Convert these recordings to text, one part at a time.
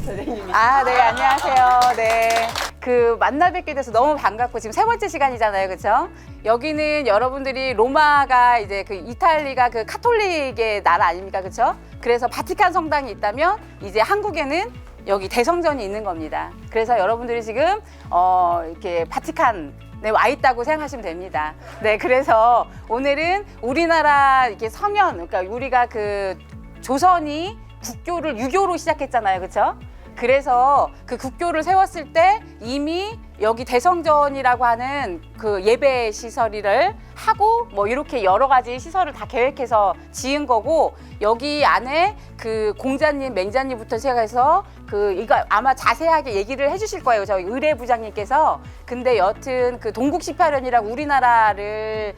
선생님이. 아, 네, 안녕하세요. 네. 만나 뵙게 돼서 너무 반갑고 지금 세 번째 시간이잖아요. 그렇죠? 여기는 여러분들이 로마가 이제 이탈리가 카톨릭의 나라 아닙니까? 그렇죠? 그래서 바티칸 성당이 있다면 이제 한국에는 여기 대성전이 있는 겁니다. 그래서 여러분들이 지금 이렇게 바티칸에 와 있다고 생각하시면 됩니다. 네, 그래서 오늘은 우리나라 이렇게 서면, 그러니까 우리가 조선이 국교를 유교로 시작했잖아요. 그렇죠? 그래서 국교를 세웠을 때 이미 여기 대성전이라고 하는 예배 시설을 하고 뭐 이렇게 여러 가지 시설을 다 계획해서 지은 거고, 여기 안에 공자님, 맹자님부터 시작해서 이거 아마 자세하게 얘기를 해주실 거예요. 저희 의례부장님께서. 근데 여튼 동국 18년이라고 우리나라를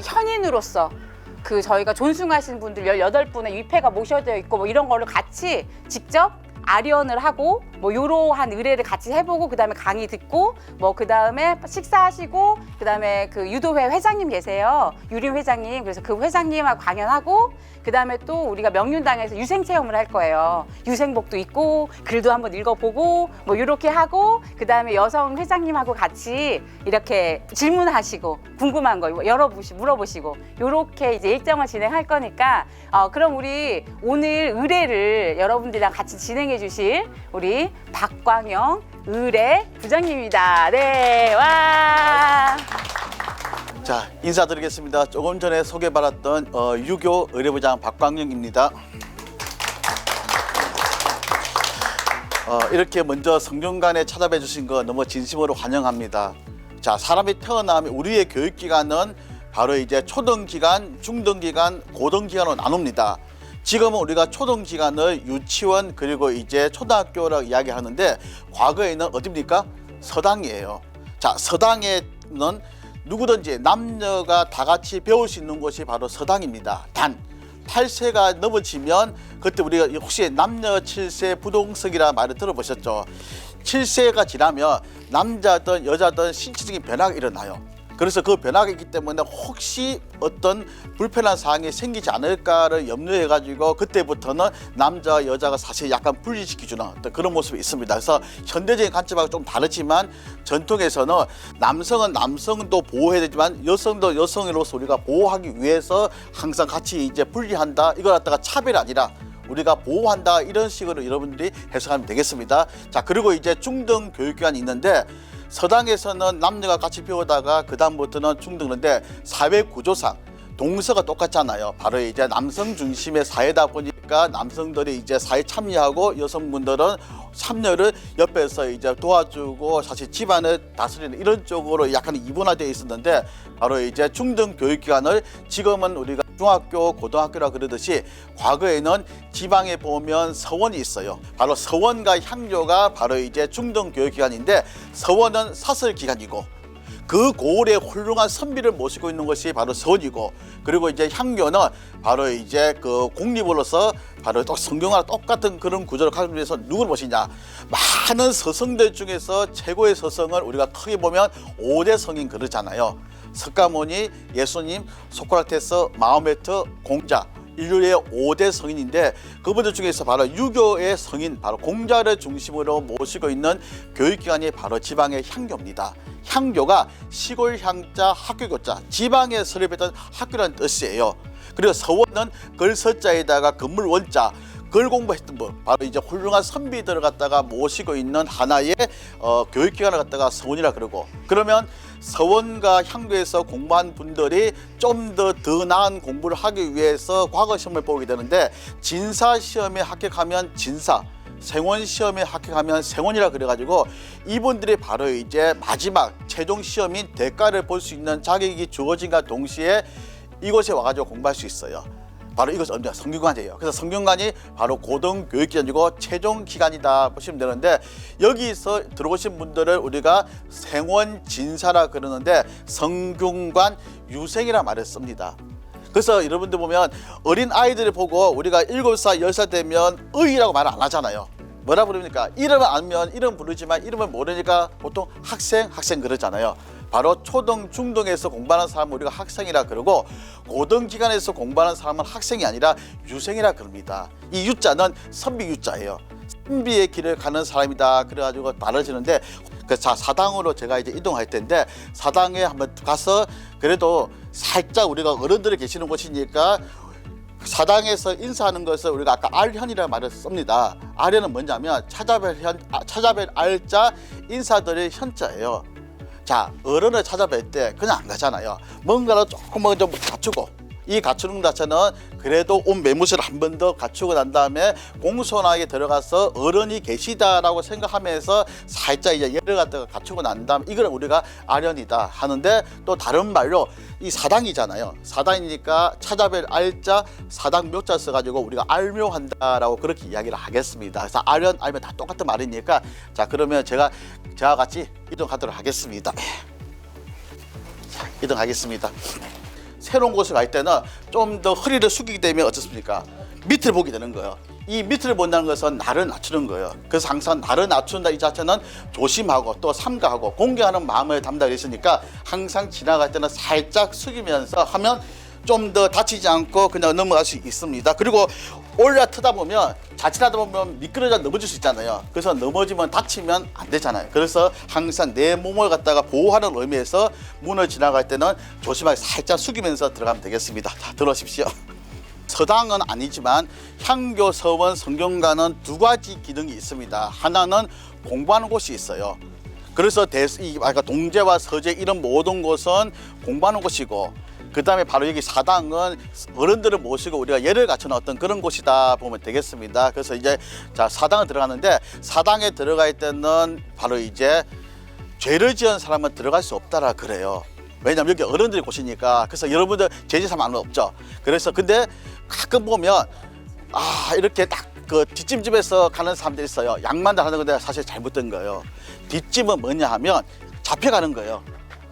현인으로서 저희가 존숭하신 분들 18분의 위패가 모셔져 있고 뭐 이런 거를 같이 직접 아련을 하고 뭐 이러한 의례를 같이 해보고, 그다음에 강의 듣고, 뭐 그다음에 식사하시고, 그다음에 유도회 회장님 계세요. 유림 회장님. 그래서 회장님하고 강연하고, 그다음에 또 우리가 명륜당에서 유생 체험을 할 거예요. 유생복도 입고 글도 한번 읽어보고 뭐 이렇게 하고, 그다음에 여성 회장님하고 같이 이렇게 질문하시고 궁금한 거 물어보시고 이렇게 이제 일정을 진행할 거니까 그럼 우리 오늘 의례를 여러분들이랑 같이 진행해 주실 우리 박광영 의례 부장님입니다. 네, 와. 자, 인사드리겠습니다. 조금 전에 소개받았던 유교 의례부장 박광영입니다. 이렇게 먼저 성균관에 찾아뵈 주신 거 너무 진심으로 환영합니다. 자, 사람이 태어나면 우리의 교육기간은 바로 이제 초등기간, 중등기간, 고등기간으로 나눕니다. 지금은 우리가 초등기간을 유치원 그리고 이제 초등학교라고 이야기하는데, 과거에는 어디입니까? 서당이에요. 자, 서당에는 누구든지 남녀가 다 같이 배울 수 있는 곳이 바로 서당입니다. 단 8세가 넘어지면, 그때 우리가 혹시 남녀 7세 부동석이라는 말을 들어보셨죠? 7세가 지나면 남자든 여자든 신체적인 변화가 일어나요. 그래서 그 변화가 있기 때문에 혹시 어떤 불편한 사항이 생기지 않을까를 염려해 가지고 그때부터는 남자와 여자가 사실 약간 분리시켜주는 어떤 그런 모습이 있습니다. 그래서 현대적인 관점하고 좀 다르지만, 전통에서는 남성은 남성도 보호해야 되지만 여성도 여성으로서 우리가 보호하기 위해서 항상 같이 이제 분리한다, 이걸 갖다가 차별이 아니라 우리가 보호한다, 이런 식으로 여러분들이 해석하면 되겠습니다. 자, 그리고 이제 중등 교육기관이 있는데, 서당에서는 남녀가 같이 배우다가 그 다음부터는 중등인데, 사회 구조상 동서가 똑같잖아요. 바로 이제 남성 중심의 사회다 보니까 남성들이 이제 사회 참여하고 여성분들은 참여를 옆에서 이제 도와주고 사실 집안을 다스리는 이런 쪽으로 약간 이분화되어 있었는데, 바로 이제 중등 교육기관을 지금은 우리가 중학교, 고등학교라 그러듯이 과거에는 지방에 보면 서원이 있어요. 바로 서원과 향교가 바로 이제 중등 교육기관인데, 서원은 사설기관이고 그 고을의 훌륭한 선비를 모시고 있는 것이 바로 서원이고, 그리고 이제 향교는 바로 이제 공립으로서 바로 또 성경과 똑같은 그런 구조를 가지고 위해서 누구를 모시냐, 많은 서성들 중에서 최고의 서성을 우리가 크게 보면 5대 성인 그러잖아요. 석가모니, 예수님, 소크라테스, 마호메트, 공자, 인류의 5대 성인인데, 그분들 중에서 바로 유교의 성인, 바로 공자를 중심으로 모시고 있는 교육기관이 바로 지방의 향교입니다. 향교가 시골 향자, 학교 교자, 지방에 설립했던 학교라는 뜻이에요. 그리고 서원은 글서자에다가 건물 원자, 글 공부했던 분, 바로 이제 훌륭한 선비들을 갖다가 모시고 있는 하나의 교육기관을 갖다가 서원이라 그러고, 그러면 서원과 향교에서 공부한 분들이 좀 더 나은 공부를 하기 위해서 과거 시험을 보게 되는데, 진사 시험에 합격하면 진사, 생원 시험에 합격하면 생원이라 그래가지고 이분들이 바로 이제 마지막 최종 시험인 대가를 볼 수 있는 자격이 주어진과 동시에 이곳에 와가지고 공부할 수 있어요. 바로 이것이 언제 성균관이에요. 그래서 성균관이 바로 고등교육기관이고 최종 기관이다 보시면 되는데, 여기서 들어오신 분들을 우리가 생원진사라 그러는데 성균관 유생이라 말을 씁니다. 그래서 여러분들 보면 어린 아이들을 보고 우리가 7살, 10살 되면 의라고 말을 안 하잖아요. 뭐라 부릅니까? 이름을 알면 이름 부르지만 이름을 모르니까 보통 학생 그러잖아요. 바로 초등, 중등에서 공부하는 사람은 우리가 학생이라 그러고, 고등기관에서 공부하는 사람은 학생이 아니라 유생이라 그럽니다. 이 유자는 선비 유자예요. 신비의 길을 가는 사람이다. 그래가지고 나눠지는데 자, 사당으로 제가 이제 이동할 텐데 사당에 한번 가서 그래도 살짝 우리가 어른들이 계시는 곳이니까 사당에서 인사하는 것을 우리가 아까 알현이라는 말을 씁니다. 알현은 뭐냐면 찾아뵐 알자, 인사드릴 현자예요. 자, 어른을 찾아뵐 때 그냥 안 가잖아요. 뭔가를 조금 좀 갖추고, 이 갖추는 자체는 그래도 온 매무새를 한 번 더 갖추고 난 다음에 공손하게 들어가서 어른이 계시다라고 생각하면서 살짝 이제 예를 갖다가 갖추고 난 다음에 이거는 우리가 아련이다 하는데, 또 다른 말로 이 사당이잖아요. 사당이니까 찾아뵐 알자, 사당 묘자 써가지고 우리가 알묘한다라고 그렇게 이야기를 하겠습니다. 그래서 아련, 알면 다 똑같은 말이니까 자, 그러면 제가 같이 이동하도록 하겠습니다. 자, 이동하겠습니다. 새로운 곳을 갈 때는 좀 더 허리를 숙이게 되면 어떻습니까? 밑을 보게 되는 거예요. 이 밑을 본다는 것은 나를 낮추는 거예요. 그래서 항상 나를 낮춘다 이 자체는 조심하고 또 삼가하고 공개하는 마음을 담당을 했으니까 항상 지나갈 때는 살짝 숙이면서 하면 좀 더 다치지 않고 그냥 넘어갈 수 있습니다. 그리고 올라타다 보면 자칫하다 보면 미끄러져 넘어질 수 있잖아요. 그래서 넘어지면 다치면 안 되잖아요. 그래서 항상 내 몸을 갖다가 보호하는 의미에서 문을 지나갈 때는 조심하게 살짝 숙이면서 들어가면 되겠습니다. 자, 들어오십시오. 서당은 아니지만 향교, 서원, 성경관은 두 가지 기능이 있습니다. 하나는 공부하는 곳이 있어요. 그래서 동제와 서제 이런 모든 곳은 공부하는 곳이고, 그 다음에 바로 여기 사당은 어른들을 모시고 우리가 예를 갖추는 어떤 그런 곳이다 보면 되겠습니다. 그래서 이제 자, 사당을 들어가는데, 사당에 들어갈 때는 바로 이제 죄를 지은 사람은 들어갈 수 없다라 그래요. 왜냐면 여기 어른들이 곳이니까. 그래서 여러분들 죄지사면 없죠. 그래서 근데 가끔 보면 이렇게 딱 그 뒷짐집에서 가는 사람들이 있어요. 양만 하는 건데 사실 잘못된 거예요. 뒷짐은 뭐냐 하면 잡혀가는 거예요.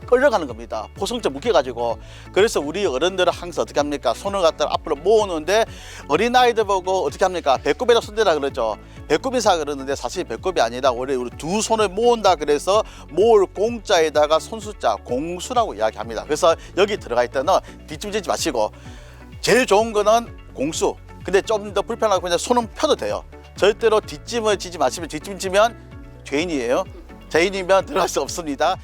끌려가는 겁니다. 포성처 묶여가지고. 그래서 우리 어른들은 항상 어떻게 합니까? 손을 갖다 앞으로 모으는데 어린아이들 보고 어떻게 합니까? 배꼽에다 손대라 그러죠. 배꼽 인사 그러는데 사실 배꼽이 아니라 우리 두 손을 모은다 그래서 모을 공자에다가 손수자 공수라고 이야기합니다. 그래서 여기 들어갈 때는 뒷짐 지지 마시고, 제일 좋은 거는 공수. 근데 좀 더 불편하고 그냥 손은 펴도 돼요. 절대로 뒷짐을 지지 마시면, 뒷짐 지면 죄인이에요. 죄인이면 들어갈 수 없습니다.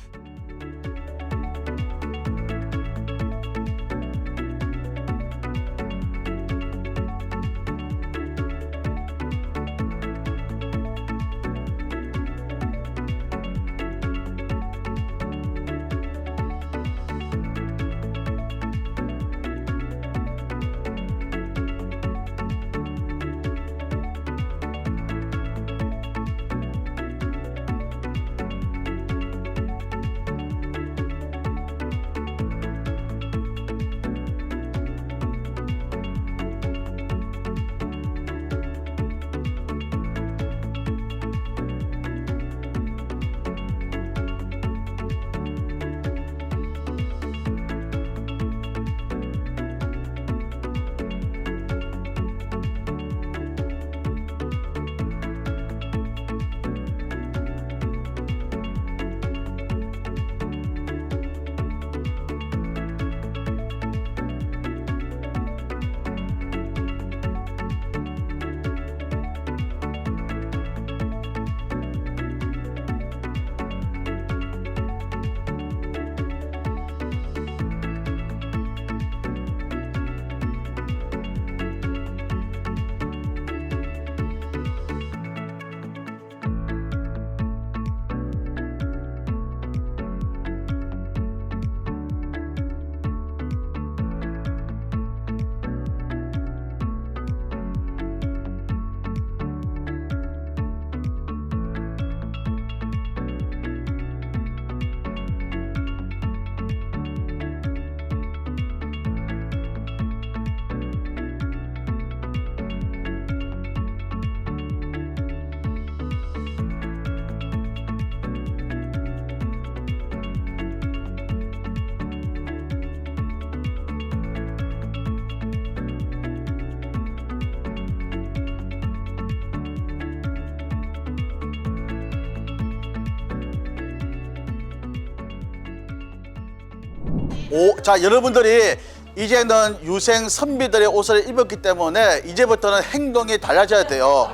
자, 여러분들이 이제는 유생 선비들의 옷을 입었기 때문에 이제부터는 행동이 달라져야 돼요.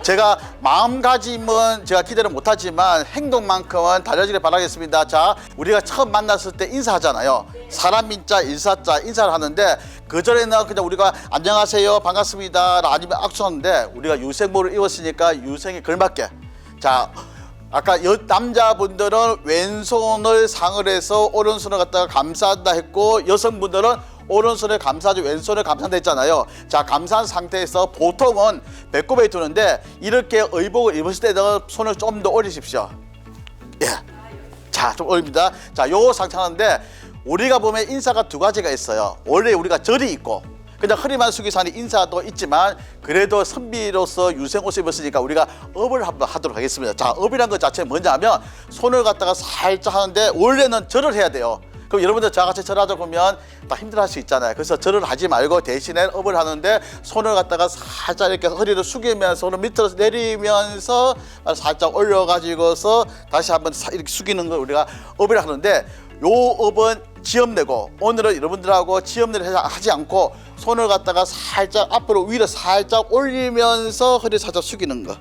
제가 마음가짐은 제가 기대를 못하지만 행동만큼은 달려지길 바라겠습니다. 자, 우리가 처음 만났을 때 인사하잖아요. 사람 인자, 일사자 인사를 하는데 그전에는 그냥 우리가 안녕하세요, 반갑습니다 아니면 악수하는데 우리가 유생모를 입었으니까 유생에 걸맞게 자, 아까 남자분들은 왼손을 상을 해서 오른손을 갖다가 감싸다 했고 여성분들은 오른손을 감싸지 왼손을 감싼다 했잖아요. 자, 감싼 상태에서 보통은 배꼽에 두는데 이렇게 의복을 입으실 때는 손을 좀 더 올리십시오. 예. 자, 좀 올립니다. 자, 요 상태하는데 우리가 보면 인사가 두 가지가 있어요. 원래 우리가 절이 있고 그냥 허리만 숙여서 하는 인사도 있지만 그래도 선비로서 유생 옷을 입었으니까 우리가 업을 한번 하도록 하겠습니다. 자, 업이란 것 자체는 뭐냐면 손을 갖다가 살짝 하는데 원래는 절을 해야 돼요. 그럼 여러분들 저와 같이 절하자 보면 다 힘들어할 수 있잖아요. 그래서 절을 하지 말고 대신에 업을 하는데 손을 갖다가 살짝 이렇게 허리를 숙이면서 손을 밑으로 내리면서 살짝 올려가지고서 다시 한번 이렇게 숙이는 걸 우리가 업을 하는데 요 업은 지엄내고 오늘은 여러분들하고 지엄내를 하지 않고 손을 갖다가 살짝 앞으로 위로 살짝 올리면서 허리 살짝 숙이는 거.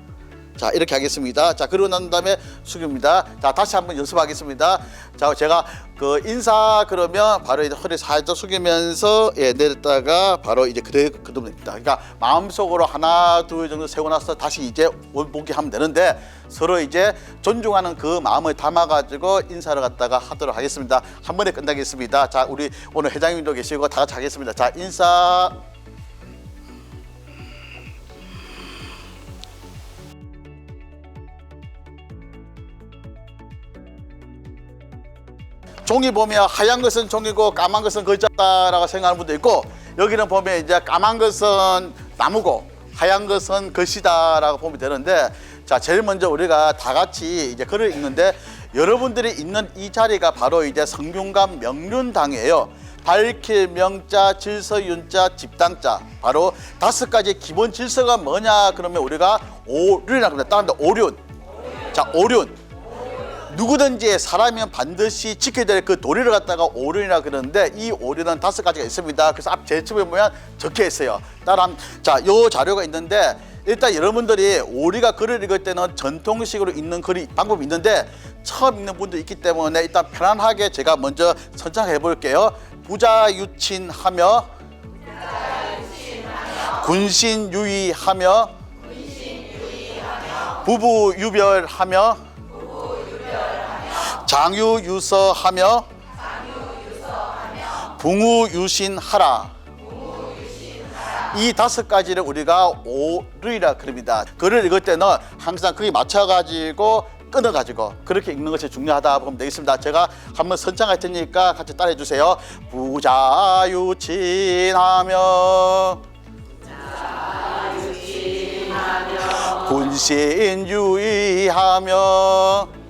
자, 이렇게 하겠습니다. 자, 그러고 난 다음에 숙입니다. 자, 다시 한번 연습하겠습니다. 자, 제가 그 인사 그러면 바로 이제 허리 살짝 숙이면서 예, 내렸다가 바로 이제 그대로 됩니다. 그러니까 마음속으로 하나, 둘 정도 세고 나서 다시 이제 원복귀 하면 되는데 서로 이제 존중하는 그 마음을 담아가지고 인사를 갖다가 하도록 하겠습니다. 한 번에 끝나겠습니다. 자, 우리 오늘 회장님도 계시고 다 같이 하겠습니다. 자, 인사. 종이 보면 하얀 것은 종이고 까만 것은 글자다라고 생각하는 분도 있고 여기는 보면 이제 까만 것은 나무고 하얀 것은 글씨다라고 보면 되는데 자, 제일 먼저 우리가 다 같이 이제 글을 읽는데 여러분들이 있는 이 자리가 바로 이제 성균관 명륜당이에요. 밝힐 명자, 질서 윤자, 집당자 바로 5가지 기본 질서가 뭐냐 그러면 우리가 오륜이라고 합니다. 따라합니다. 오륜. 자, 오륜. 누구든지 사람이면 반드시 지켜야 될 그 도리를 갖다가 오륜이라 그러는데 이 오륜은 5가지가 있습니다. 그래서 앞 제첩에 보면 적혀 있어요. 따라한 자, 요 자료가 있는데 일단 여러분들이 우리가 글을 읽을 때는 전통식으로 읽는 글이 방법이 있는데 처음 읽는 분도 있기 때문에 일단 편안하게 제가 먼저 선창해 볼게요. 부자유친하며 군신유의하며 부부유별하며 장유유서하며 붕우유신하라. 이 5가지를 우리가 오르이라 그럽니다. 글을 읽을 때는 항상 거기 맞춰가지고 끊어가지고 그렇게 읽는 것이 중요하다 보면 되겠습니다. 제가 한번 선창할 테니까 같이 따라해 주세요. 부자유친하며 군신유의하며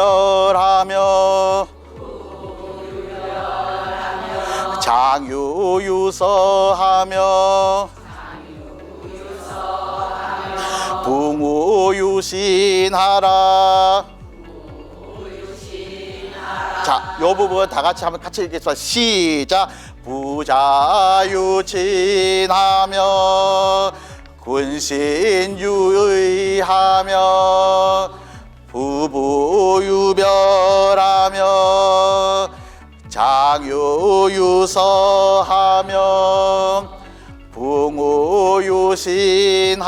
부부유별하며 장유유서하며 붕우유신하라. 자, 요 부분 다 같이 한번 같이 읽겠습니다. 시작. 부자유친하며 군신유의하며 부부유별하며 장유유서하며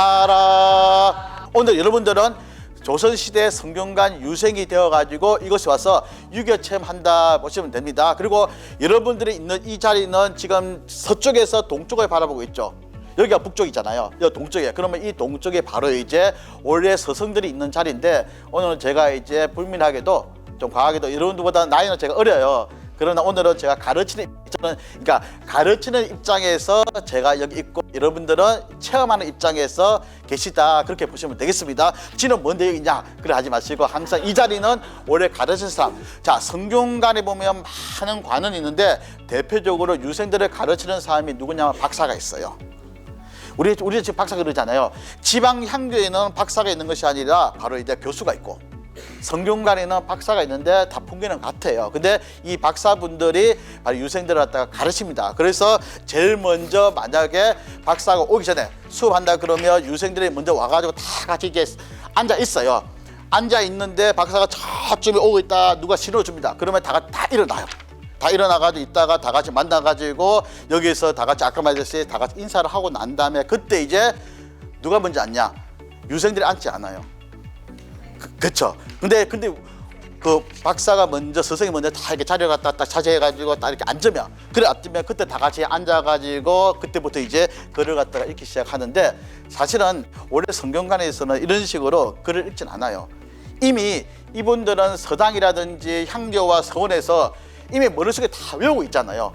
붕우유신하라. 오늘 여러분들은 조선시대 성균관 유생이 되어가지고 이곳에 와서 유교 체험한다 보시면 됩니다. 그리고 여러분들이 있는 이 자리는 지금 서쪽에서 동쪽을 바라보고 있죠. 여기가 북쪽이잖아요. 여기 동쪽이에요. 그러면 이 동쪽에 바로 이제 원래 서성들이 있는 자리인데 오늘은 제가 이제 불민하게도 좀 과하게도 여러분들보다 나이는 제가 어려요. 그러나 오늘은 제가 가르치는 그러니까 가르치는 입장에서 제가 여기 있고 여러분들은 체험하는 입장에서 계시다 그렇게 보시면 되겠습니다. 지는 뭔데 여기 있냐 그래 하지 마시고 항상 이 자리는 원래 가르치는 사람. 자, 성균관에 보면 많은 관은 있는데 대표적으로 유생들을 가르치는 사람이 누구냐면 박사가 있어요. 우리 지금 박사 그러잖아요. 지방 향교에는 박사가 있는 것이 아니라 바로 이제 교수가 있고 성균관에는 박사가 있는데 다 풍기는 같아요. 근데 이 박사분들이 바로 유생들을 갖다가 가르칩니다. 그래서 제일 먼저 만약에 박사가 오기 전에 수업한다 그러면 유생들이 먼저 와가지고 다 같이 이렇게 앉아 있어요. 앉아 있는데 박사가 저쯤에 오고 있다 누가 신호 줍니다. 그러면 다 일어나요. 다 일어나가지고 있다가 다 같이 만나가지고 여기서 다 같이 아까 말했듯이 다 같이 인사를 하고 난 다음에 그때 이제 누가 먼저 앉냐? 유생들이 앉지 않아요. 그렇죠. 근데 그 박사가 먼저 스승이 먼저 다 이렇게 자리를 갖다 딱 차지해가지고 딱 이렇게 앉으면 그래 앉으면 그때 다 같이 앉아가지고 그때부터 이제 글을 갖다가 읽기 시작하는데 사실은 원래 성경관에서는 이런 식으로 글을 읽진 않아요. 이미 이분들은 서당이라든지 향교와 서원에서 이미 머릿속에 다 외우고 있잖아요.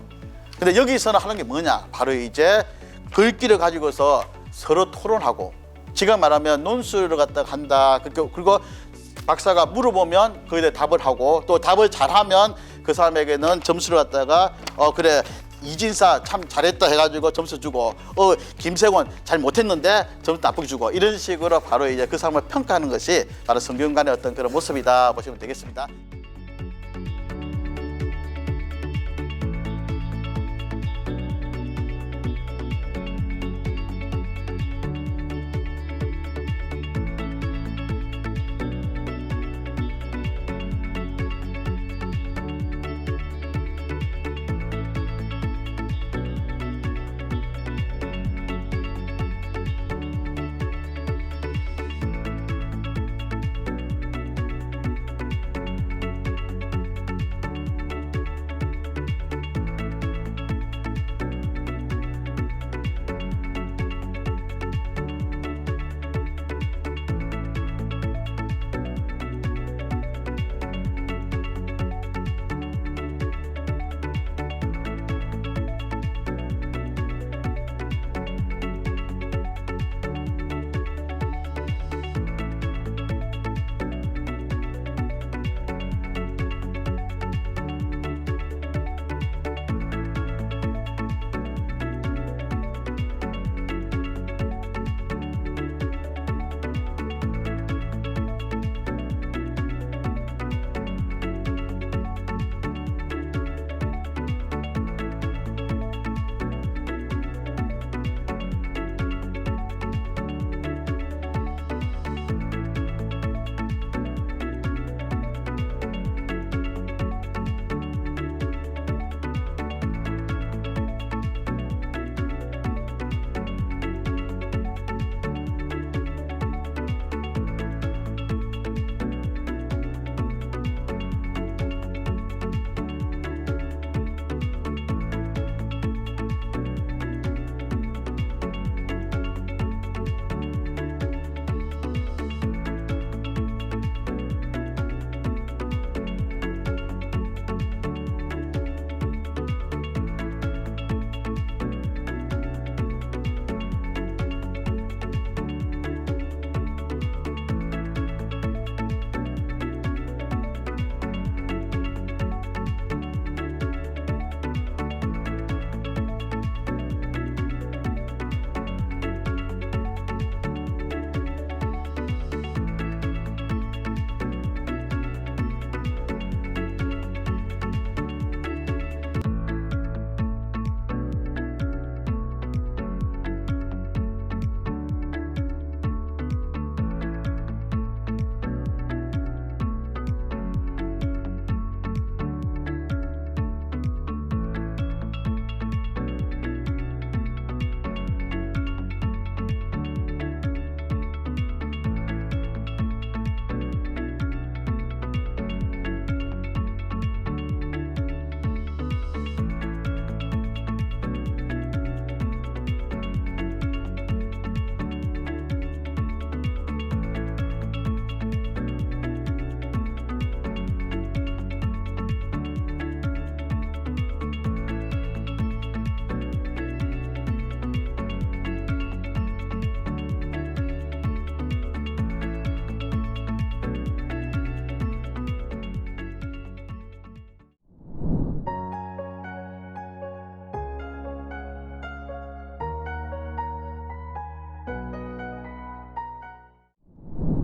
근데 여기서는 하는 게 뭐냐? 바로 이제 글귀를 가지고서 서로 토론하고 지금 말하면 논술을 갖다가 한다. 그리고 박사가 물어보면 거기에 대해 답을 하고 또 답을 잘하면 그 사람에게는 점수를 갖다가 그래 이진사 참 잘했다 해가지고 점수 주고 김세권 잘 못했는데 점수 나쁘게 주고 이런 식으로 바로 이제 그 사람을 평가하는 것이 바로 성경관의 어떤 그런 모습이다 보시면 되겠습니다.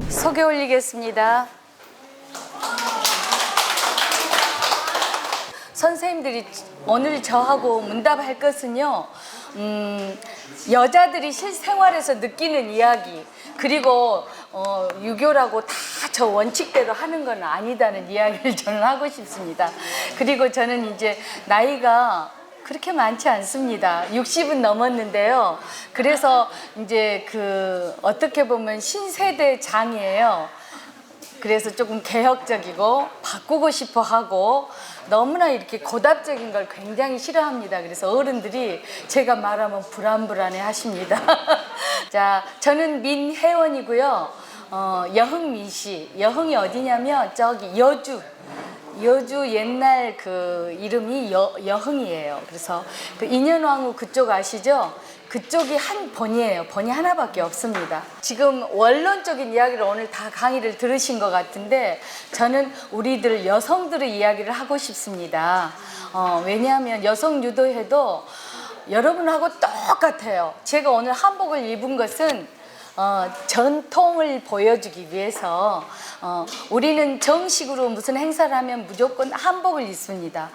소개 올리겠습니다. 선생님들이 오늘 저하고 문답할 것은요, 여자들이 실생활에서 느끼는 이야기, 그리고 유교라고 다 저 원칙대로 하는 건 아니다는 이야기를 저는 하고 싶습니다. 그리고 저는 이제 나이가 그렇게 많지 않습니다. 60은 넘었는데요. 그래서 이제 어떻게 보면 신세대 장이에요. 그래서 조금 개혁적이고 바꾸고 싶어 하고 너무나 이렇게 고답적인 걸 굉장히 싫어합니다. 그래서 어른들이 제가 말하면 불안불안해 하십니다. 자, 저는 민혜원이고요. 여흥민씨. 여흥이 어디냐면 저기 여주 옛날 이름이 여흥이에요. 그래서 인현왕후 그쪽 아시죠? 그쪽이 한 번이에요. 번이 하나밖에 없습니다. 지금 원론적인 이야기를 오늘 다 강의를 들으신 것 같은데 저는 우리들 여성들의 이야기를 하고 싶습니다. 왜냐하면 여성 유도회도 여러분하고 똑같아요. 제가 오늘 한복을 입은 것은 전통을 보여주기 위해서 우리는 정식으로 무슨 행사를 하면 무조건 한복을 입습니다.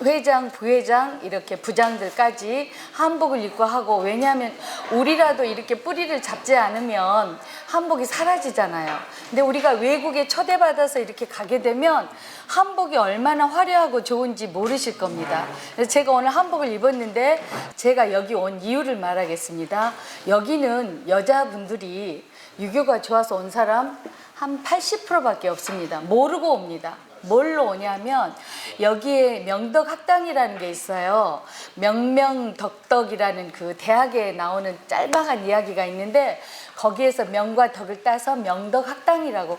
회장, 부회장 이렇게 부장들까지 한복을 입고 하고, 왜냐하면 우리라도 이렇게 뿌리를 잡지 않으면 한복이 사라지잖아요. 근데 우리가 외국에 초대받아서 이렇게 가게 되면 한복이 얼마나 화려하고 좋은지 모르실 겁니다. 그래서 제가 오늘 한복을 입었는데 제가 여기 온 이유를 말하겠습니다. 여기는 여자분들이 유교가 좋아서 온 사람 한 80%밖에 없습니다. 모르고 옵니다. 뭘로 오냐면 여기에 명덕학당이라는 게 있어요. 명명덕덕이라는 대학에 나오는 짤막한 이야기가 있는데 거기에서 명과 덕을 따서 명덕학당이라고,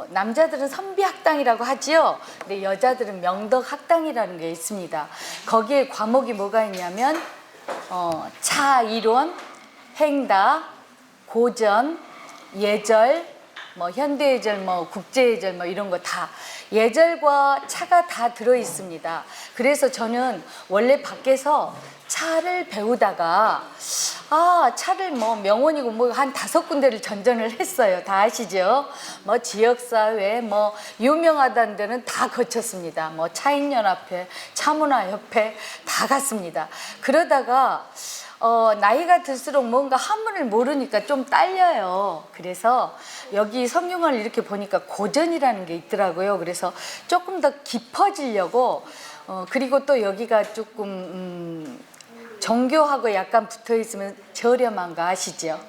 남자들은 선비학당이라고 하지요. 근데 여자들은 명덕학당이라는 게 있습니다. 거기에 과목이 뭐가 있냐면 차 이론, 행다, 고전, 예절, 현대예절, 국제예절 이런 거 다, 예절과 차가 다 들어 있습니다. 그래서 저는 원래 밖에서 차를 배우다가 차를 명원이고 한 5군데를 전전을 했어요. 다 아시죠? 지역사회 유명하다는 데는 다 거쳤습니다. 차인연합회, 차문화협회 다 갔습니다. 그러다가 나이가 들수록 뭔가 한문을 모르니까 좀 딸려요. 그래서 여기 성경을 이렇게 보니까 고전이라는 게 있더라고요. 그래서 조금 더 깊어지려고, 그리고 또 여기가 조금 종교하고 약간 붙어 있으면 저렴한 거 아시죠?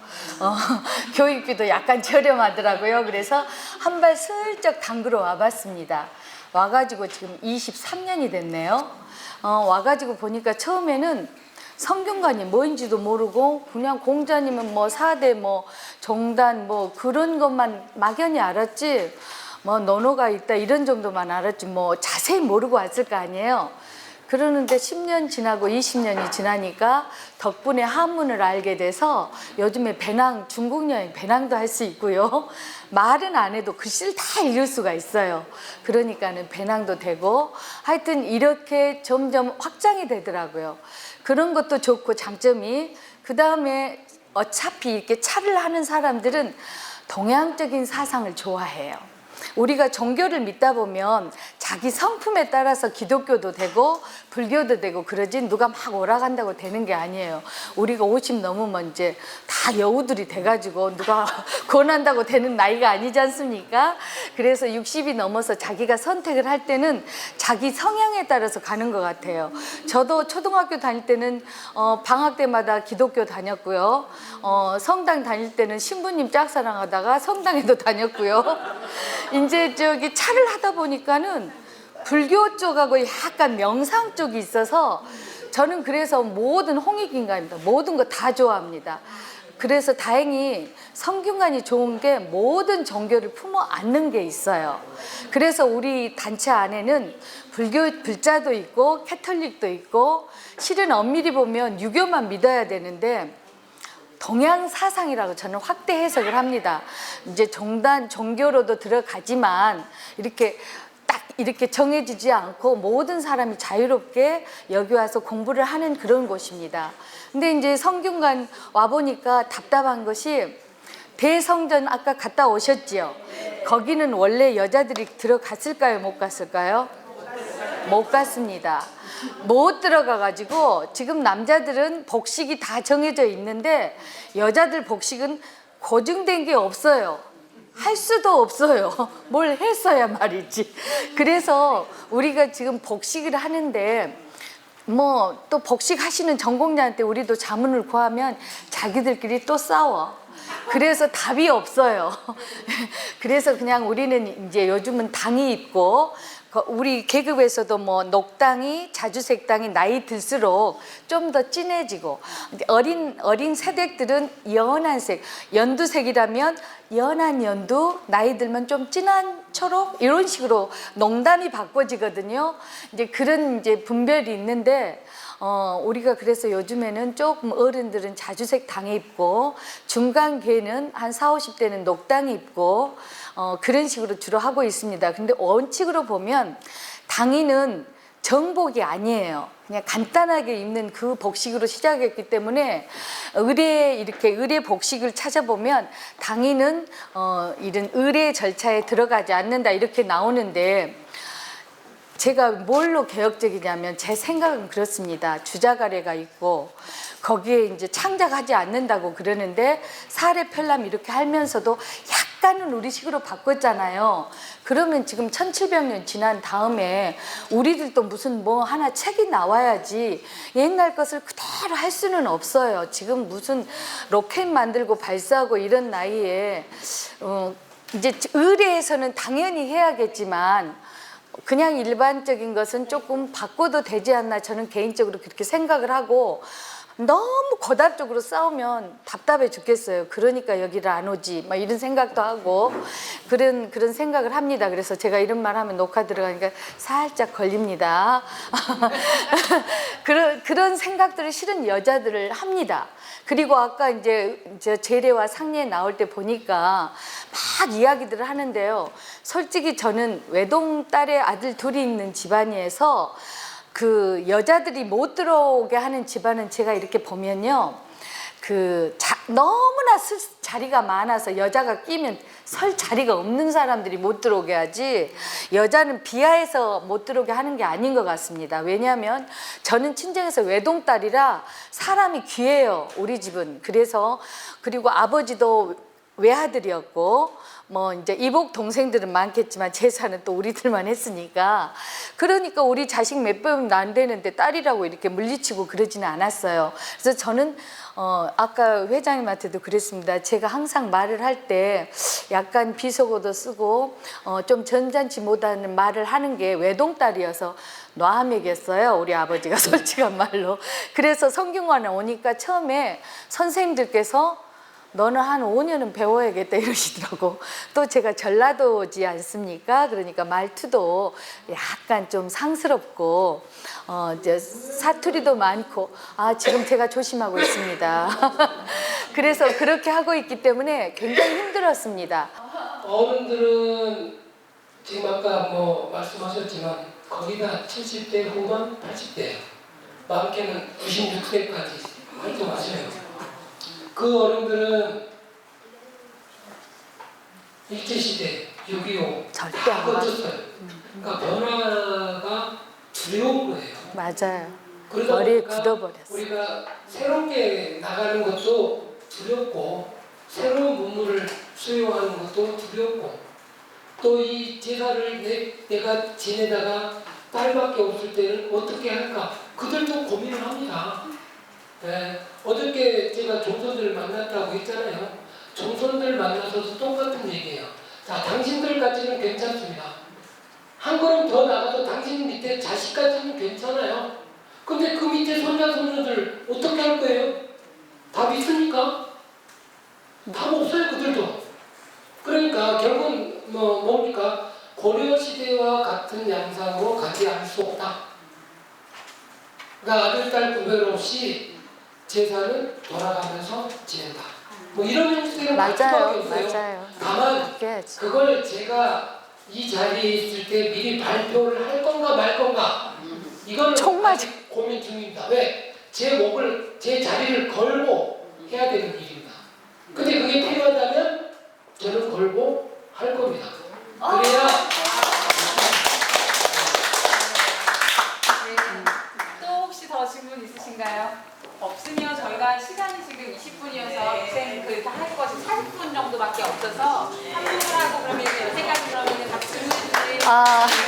교육비도 약간 저렴하더라고요. 그래서 한 발 슬쩍 담그러 와봤습니다. 와가지고 지금 23년이 됐네요. 와가지고 보니까 처음에는 성균관이 뭐인지도 모르고 그냥 공자님은 4대 종단 그런 것만 막연히 알았지, 논어가 있다 이런 정도만 알았지 자세히 모르고 왔을 거 아니에요. 그러는데 10년 지나고 20년이 지나니까 덕분에 한문을 알게 돼서 요즘에 배낭, 중국 여행 배낭도 할 수 있고요. 말은 안 해도 글씨를 다 읽을 수가 있어요. 그러니까는 배낭도 되고, 하여튼 이렇게 점점 확장이 되더라고요. 그런 것도 좋고 장점이, 그 다음에 어차피 이렇게 차를 하는 사람들은 동양적인 사상을 좋아해요. 우리가 종교를 믿다 보면 자기 성품에 따라서 기독교도 되고 불교도 되고 그러지 누가 막 오라간다고 되는 게 아니에요. 우리가 50 넘으면 이제 다 여우들이 돼가지고 누가 권한다고 되는 나이가 아니지 않습니까? 그래서 60이 넘어서 자기가 선택을 할 때는 자기 성향에 따라서 가는 것 같아요. 저도 초등학교 다닐 때는 방학 때마다 기독교 다녔고요. 성당 다닐 때는 신부님 짝사랑하다가 성당에도 다녔고요. 이제 차를 하다 보니까는 불교 쪽하고 약간 명상 쪽이 있어서 저는 그래서 모든 홍익인간입니다. 모든 거 다 좋아합니다. 그래서 다행히 성균관이 좋은 게 모든 종교를 품어 안는 게 있어요. 그래서 우리 단체 안에는 불자도 있고 캐톨릭도 있고, 실은 엄밀히 보면 유교만 믿어야 되는데 동양 사상이라고 저는 확대 해석을 합니다. 이제 종교로도 들어가지만 이렇게 딱 이렇게 정해지지 않고 모든 사람이 자유롭게 여기 와서 공부를 하는 그런 곳입니다. 근데 이제 성균관 와보니까 답답한 것이, 대성전 아까 갔다 오셨지요? 거기는 원래 여자들이 들어갔을까요? 못 갔을까요? 못 갔습니다. 못 들어가가지고 지금 남자들은 복식이 다 정해져 있는데 여자들 복식은 고증된 게 없어요. 할 수도 없어요. 뭘 했어야 말이지. 그래서 우리가 지금 복식을 하는데 뭐 또 복식하시는 전공자한테 우리도 자문을 구하면 자기들끼리 또 싸워. 그래서 답이 없어요. 그래서 그냥 우리는 이제 요즘은 당이 있고 우리 계급에서도 뭐 녹당이, 자주색당이 나이 들수록 좀 더 진해지고 어린 세댁들은 연한 색, 연두색이라면 연한 연두, 나이 들면 좀 진한 초록 이런 식으로 농담이 바꿔지거든요. 이제 그런 이제 분별이 있는데 우리가 그래서 요즘에는 조금 어른들은 자주색 당에 입고 중간계는 한 40, 50대는 녹당에 입고 그런 식으로 주로 하고 있습니다. 근데 원칙으로 보면 당인은 정복이 아니에요. 그냥 간단하게 입는 그 복식으로 시작했기 때문에 의례 복식을 찾아보면 당인은 이런 의례 절차에 들어가지 않는다 이렇게 나오는데 제가 뭘로 개혁적이냐면 제 생각은 그렇습니다. 주자가래가 있고 거기에 이제 창작하지 않는다고 그러는데 사례 편람 이렇게 하면서도 약간은 우리식으로 바꿨잖아요. 그러면 지금 1700년 지난 다음에 우리들도 무슨 뭐 하나 책이 나와야지 옛날 것을 그대로 할 수는 없어요. 지금 무슨 로켓 만들고 발사하고 이런 나이에 이제 의례에서는 당연히 해야겠지만 그냥 일반적인 것은 조금 바꿔도 되지 않나 저는 개인적으로 그렇게 생각을 하고 너무 고답적으로 싸우면 답답해 죽겠어요. 그러니까 여기를 안 오지 막 이런 생각도 하고 그런 생각을 합니다. 그래서 제가 이런 말 하면 녹화 들어가니까 살짝 걸립니다. 그런 생각들을 실은 여자들을 합니다. 그리고 아까 이제 제례와 상례 나올 때 보니까 막 이야기들을 하는데요. 솔직히 저는 외동딸의 아들 둘이 있는 집안이어서 그 여자들이 못 들어오게 하는 집안은 제가 이렇게 보면요. 너무나 쓸 자리가 많아서 여자가 끼면 설 자리가 없는 사람들이 못 들어오게 하지 여자는 비하해서 못 들어오게 하는 게 아닌 것 같습니다. 왜냐하면 저는 친정에서 외동딸이라 사람이 귀해요. 우리 집은. 그리고 아버지도 외아들이었고 뭐 이제 이복 동생들은 많겠지만 제사는 또 우리들만 했으니까 그러니까 우리 자식 몇 번 안 되는데 딸이라고 이렇게 물리치고 그러지는 않았어요. 그래서 저는 아까 회장님한테도 그랬습니다. 제가 항상 말을 할 때 약간 비속어도 쓰고 좀 전잔치 못하는 말을 하는 게 외동딸이어서 놔매겠어요. 우리 아버지가 솔직한 말로. 그래서 성균관에 오니까 처음에 선생님들께서 너는 한 5년은 배워야겠다 이러시더라고. 또 제가 전라도지 않습니까? 그러니까 말투도 약간 좀 상스럽고 이제 사투리도 많고 지금 제가 조심하고 있습니다. 그래서 그렇게 하고 있기 때문에 굉장히 힘들었습니다. 어른들은 지금 아까 뭐 말씀하셨지만 거의 다 70대 후반, 80대예요. 많게는 96세까지 활동하셔요. 그 어른들은 일제시대, 6.25 절대 다 안 거쳤어요. 그러니까 변화가 두려운 거예요. 맞아요. 그러다 머리에 보니까 굳어버렸어. 우리가 새롭게 나가는 것도 두렵고 새로운 문물을 수용하는 것도 두렵고 또 이 제사를 내가 지내다가 딸밖에 없을 때는 어떻게 할까? 그들도 고민을 합니다. 네, 어저께 제가 종손들을 만났다고 했잖아요. 종손들 만나서도 똑같은 얘기예요. 자, 당신들까지는 괜찮습니다. 한 걸음 더 나가서 당신 밑에 자식까지는 괜찮아요. 근데 그 밑에 손자, 손녀들 어떻게 할 거예요? 답 있습니까? 답 없어요, 그들도. 그러니까 결국은 뭡니까? 고려시대와 같은 양상으로 가지 않을 수 없다. 그러니까 아들, 딸 구별 없이 제사는 돌아가면서 지낸다. 뭐 이런 형식으로 갈 수밖에 없어요. 맞아요. 다만 그래야지. 그걸 제가 이 자리에 있을 때 미리 발표를 할 건가 말 건가 이거는 정말 아직 고민 중입니다. 왜? 제 자리를 걸고 해야 되는 일입니다. 근데 그게 필요하다면 저는 걸고 할 겁니다. 그래야 아.